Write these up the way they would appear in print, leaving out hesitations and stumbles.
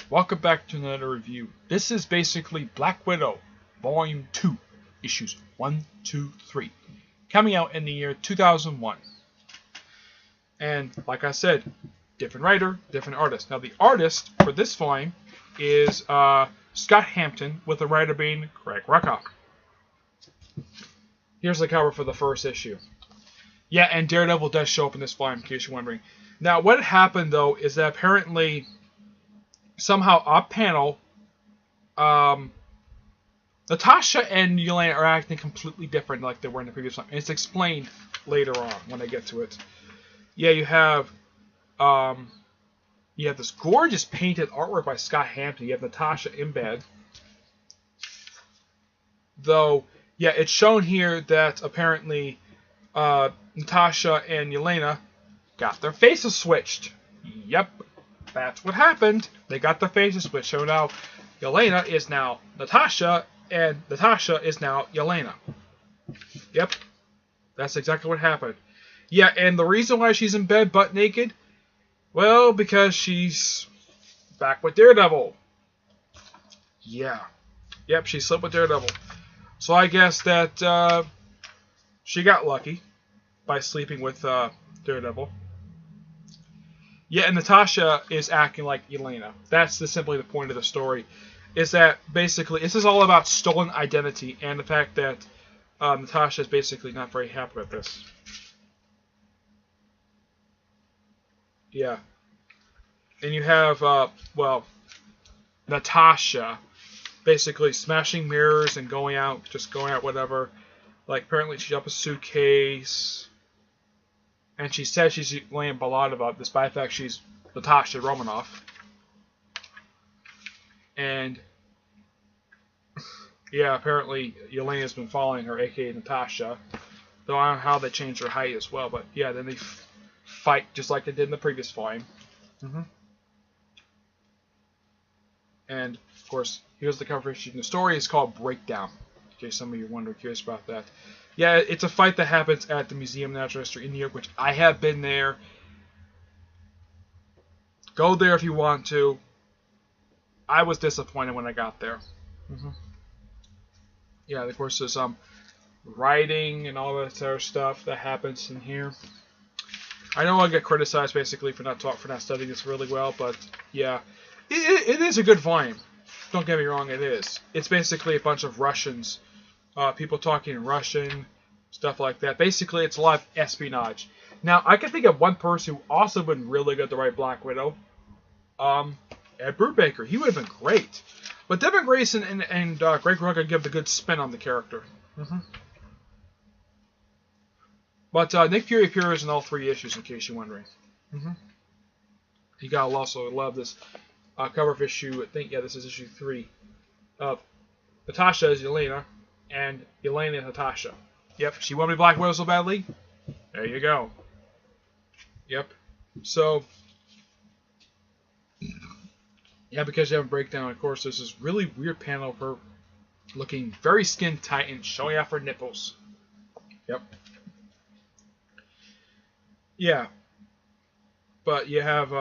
Welcome back to another review. This is basically Black Widow, Volume 2, Issues 1, 2, 3, coming out in the year 2001. And like I said, different writer, different artist. Now the artist for this volume is Scott Hampton, with the writer being Greg Rucka. Here's the cover for the first issue. Yeah, and Daredevil does show up in this volume, in case you're wondering. Now what happened though is that apparently somehow off panel, Natasha and Yelena are acting completely different like they were in the previous one. And it's explained later on when I get to it. Yeah, you have this gorgeous painted artwork by Scott Hampton. You have Natasha in bed. Though, yeah, it's shown here that apparently Natasha and Yelena got their faces switched. Yep. That's what happened. They got their faces switched. So now Yelena is now Natasha, and Natasha is now Yelena. Yep. That's exactly what happened. Yeah, and the reason why she's in bed butt naked, well, because she's back with Daredevil. Yeah. Yep, she slept with Daredevil. So I guess that she got lucky by sleeping with Daredevil. Yeah, and Natasha is acting like Yelena. That's simply the point of the story. Is that basically, this is all about stolen identity and the fact that Natasha is basically not very happy with this. Yeah. And you have, Natasha basically smashing mirrors and going out, whatever. Like, apparently she jumped a suitcase. And she says she's Yelena Belova, despite the fact she's Natasha Romanoff. And, yeah, apparently Yelena's been following her, aka Natasha. Though I don't know how they changed her height as well, but yeah, then they fight just like they did in the previous volume. And, of course, here's the cover issue. The story is called Breakdown, in case some of you are curious about that. Yeah, it's a fight that happens at the Museum of Natural History in New York, which I have been there. Go there if you want to. I was disappointed when I got there. Yeah, of course, there's writing and all that sort of stuff that happens in here. I know I get criticized basically for not studying this really well, but yeah, it is a good volume. Don't get me wrong, it is. It's basically a bunch of Russians. People talking in Russian, stuff like that. Basically, it's a lot of espionage. Now, I can think of one person who also would have been really good to write Black Widow. Ed Brubaker. He would have been great. But Devin Grayson and Greg Rucka give the good spin on the character. But Nick Fury appears in all 3 issues, in case you're wondering. You gotta also love this cover of issue. I think, yeah, this is issue 3. Natasha is Yelena. And Yelena Natasha. Yep, she wanted to be Black Widow so badly. There you go. Yep. So, yeah, because you have a breakdown, of course, there's this really weird panel of her looking very skin tight and showing off her nipples. Yep. Yeah. But you have,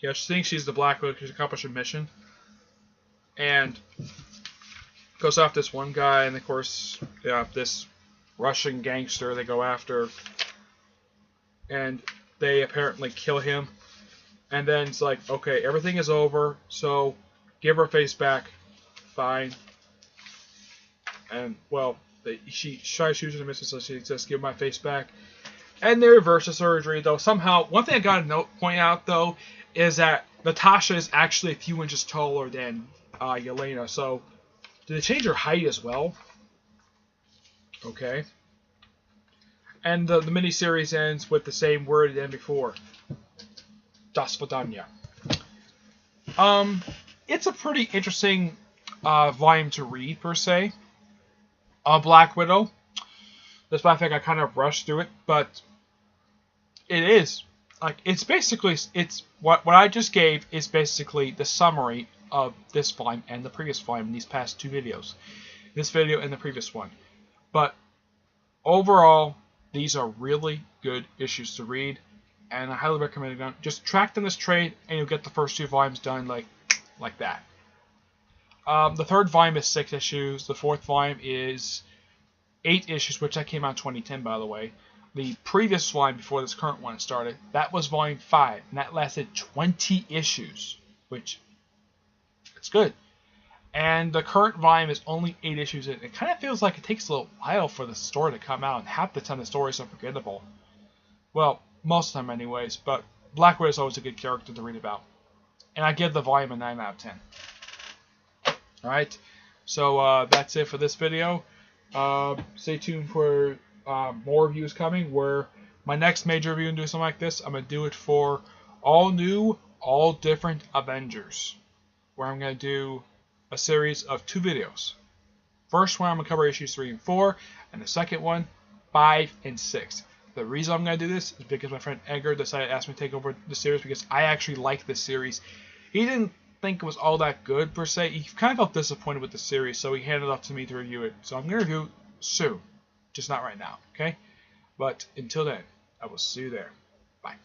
yeah, she thinks she's the Black Widow because she's accomplished her mission. And goes off this one guy, and of course, yeah, this Russian gangster they go after, and they apparently kill him. And then it's like, okay, everything is over, so give her face back. Fine. And well, she tries to shoot her misses, so she says, "Give my face back." And they reverse the surgery, though. Somehow, one thing I gotta point out though is that Natasha is actually a few inches taller than Yelena. So, did they change her height as well? Okay. And the miniseries ends with the same word it ended before. Das Vidanya. It's a pretty interesting volume to read, per se. Black Widow. Despite the fact I kind of rushed through it, but it is. Like, it's basically, it's what I just gave is basically the summary of this volume and the previous volume in these past 2 videos. This video and the previous one. But overall, these are really good issues to read. and I highly recommend it. Just track down this trade, and you'll get the first 2 volumes done like that. The 3rd volume is 6 issues. The 4th volume is 8 issues, which that came out in 2010, by the way. The previous volume before this current one started, that was volume 5, and that lasted 20 issues, which it's good. And the current volume is only 8 issues in. It kind of feels like it takes a little while for the story to come out, and half the time the stories are forgettable. Well, most of the time anyways, but Black Widow is always a good character to read about. And I give the volume a 9 out of 10. Alright, so that's it for this video. Stay tuned for more reviews coming, where my next major review and do something like this, I'm going to do it for all new, all different Avengers, where I'm going to do a series of 2 videos. First one I'm going to cover issues 3 and 4, and the second one 5 and 6. The reason I'm going to do this is because my friend Edgar decided to ask me to take over the series, because I actually like this series. He didn't think it was all that good per se. He kind of felt disappointed with the series, so he handed it off to me to review it. So I'm going to review it soon, just not right now, okay? But until then, I will see you there. Bye.